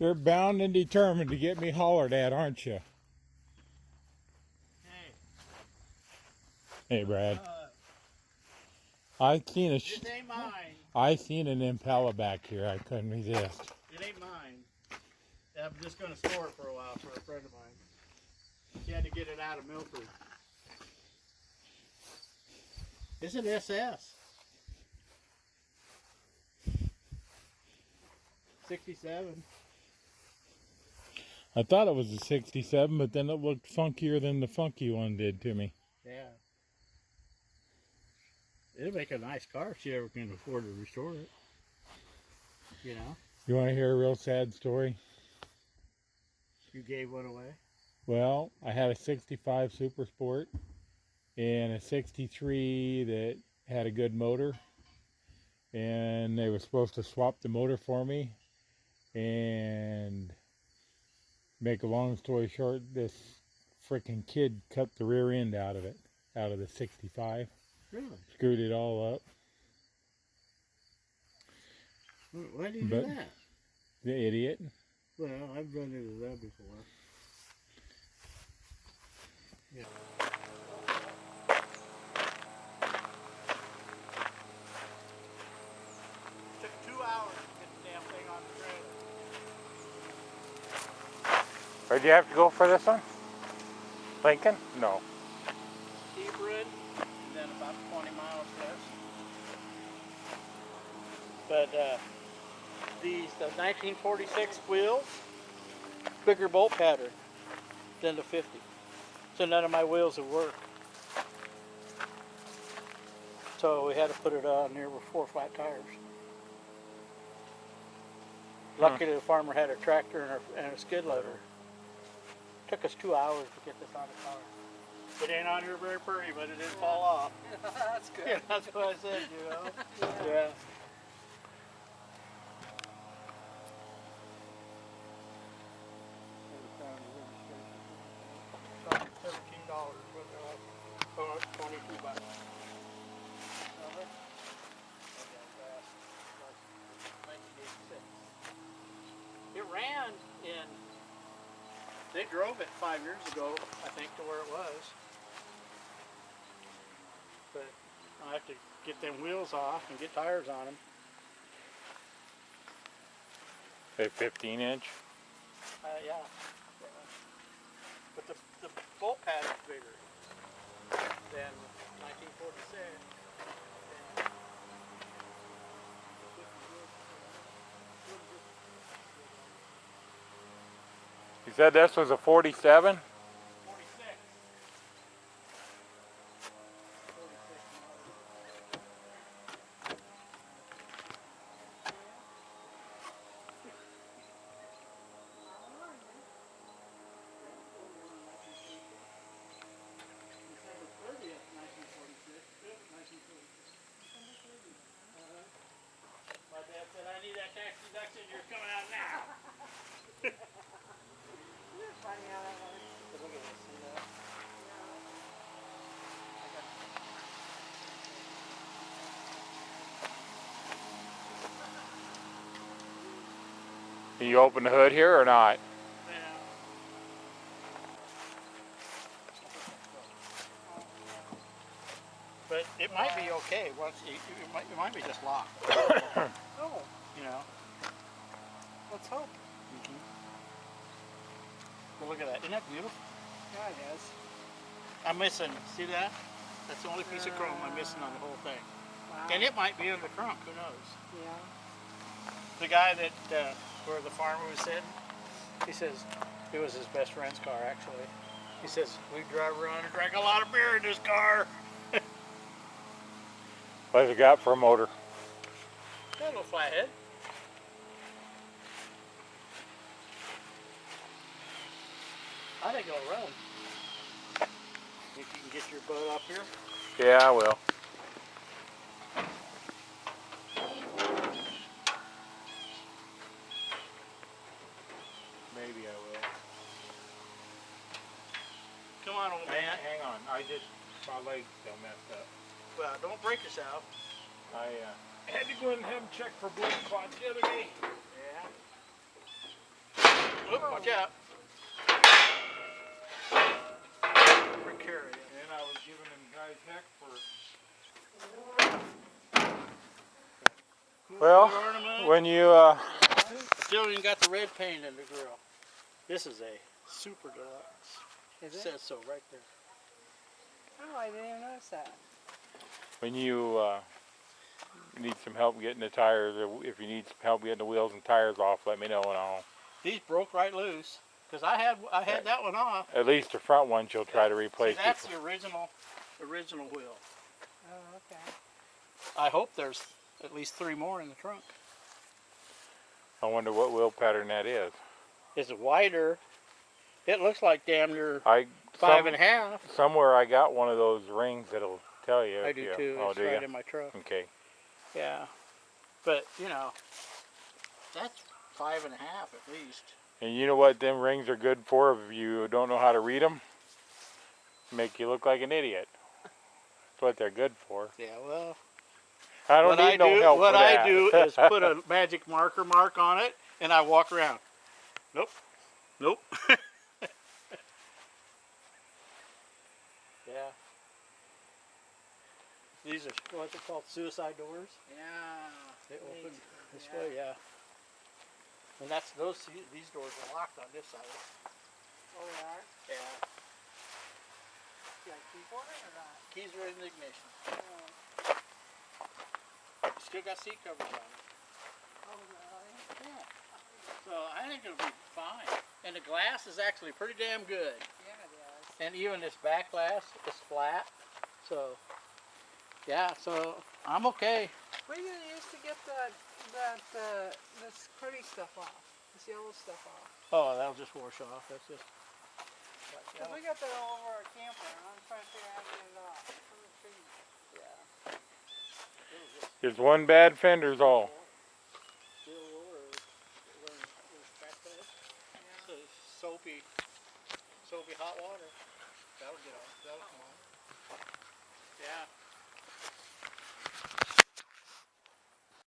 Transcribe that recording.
You're bound and determined to get me hollered at, aren't you? Hey. Hey, Brad. I seen a. This ain't mine. I seen an Impala back here. I couldn't resist. It ain't mine. I'm just gonna store it for a while for a friend of mine. He had to get it out of Milford. It's an SS. 67. I thought it was a 67, but then it looked funkier than the funky one did to me. Yeah. It'll make a nice car if she ever can afford to restore it. You know? You want to hear a real sad story? You gave one away? Well, I had a 65 Super Sport and a 63 that had a good motor. And they were supposed to swap the motor for me. And make a long story short, this freaking kid cut the rear end out of it, out of the 65. Really? Screwed it all up. Why did you do that? The idiot. Well, I've run into that before. Yeah. Took 2 hours to get the damn thing on the trailer. Where'd you have to go for this one? Lincoln? No. Hebron, and then about 20 miles west. But the 1946 wheels, bigger bolt pattern than the 50. So none of my wheels would work. So we had to put it on there with 4 flat tires. Luckily the farmer had a tractor and a skid loader. Took us 2 hours to get this on the car. It ain't on here very pretty, but it didn't fall off. That's good. Yeah, that's what I said, you know. Yeah. $13, 22 bucks. It ran in. They drove it 5 years ago, I think, to where it was. But I have to get them wheels off and get tires on them. A 15-inch? Yeah. But the bolt pattern's bigger than 1946. You said this was a 47? 46. My dad said, I need that tax deduction, you're coming out now. Look at this, see that? Can you open the hood here or not? Yeah. But it might be okay once it might be just locked. Oh, You know. let's hope. Well, look at that. Isn't that beautiful? Yeah, it is. I'm missing. See that? That's the only piece of chrome I'm missing on the whole thing. Wow. And it might be in the trunk. Who knows? Yeah. The guy that where the farmer was sitting, he says it was his best friend's car actually. He says we drive around and drank a lot of beer in this car. What's it got for a motor? Got a little flathead. I think it'll run. If you can get your butt up here. Yeah, I will. Maybe I will. Come on, old man. Hang on. My leg's still messed up. Well, don't break yourself. I had to go in and have him check for blood clots the other day. Yeah. Oop, watch out. Precarious. And I was giving them guys heck for. Well, ornament. when you Still even got the red paint in the grill. This is a super deluxe. Is It it? says so right there. Oh, I didn't even notice that. when you need some help getting the tires, or if you need some help getting the wheels and tires off, let me know and I'll. These broke right loose because I had that one off. At least the front ones you'll try to replace. See, that's the original wheel. Oh, okay. I hope there's at least 3 more in the trunk. I wonder what wheel pattern that is. It's wider. It looks like damn near I 5.5. somewhere I got one of those rings that'll tell you. I if do you, too. Oh, It's do right you? in my truck. Okay. Yeah, but you know, that's 5.5 at least. And you know what them rings are good for if you don't know how to read them? Make you look like an idiot. That's what they're good for. Yeah, well, I don't need no help what for that. I do is put a magic mark on it, and I walk around. Nope, nope. Yeah. These are what's it called? Suicide doors. Yeah. They open neat. this way, yeah. And these doors are locked on this side. Oh, they are? Yeah. You got a key for it or not? Keys are in the ignition. Oh, Still got seat covers on it. oh really? Yeah. So I think it'll be fine. And the glass is actually pretty damn good. Yeah, it is. And even this back glass is flat. So, yeah, so I'm okay. What are you gonna use to get this pretty stuff off? This yellow stuff off? Oh, that'll just wash off. That's just. Cause we got that all over our camper, and I'm trying to figure out how to get it off. From the trees. Yeah. There's one bad fender's all. Soapy hot water. That'll get off. That'll come on. Yeah.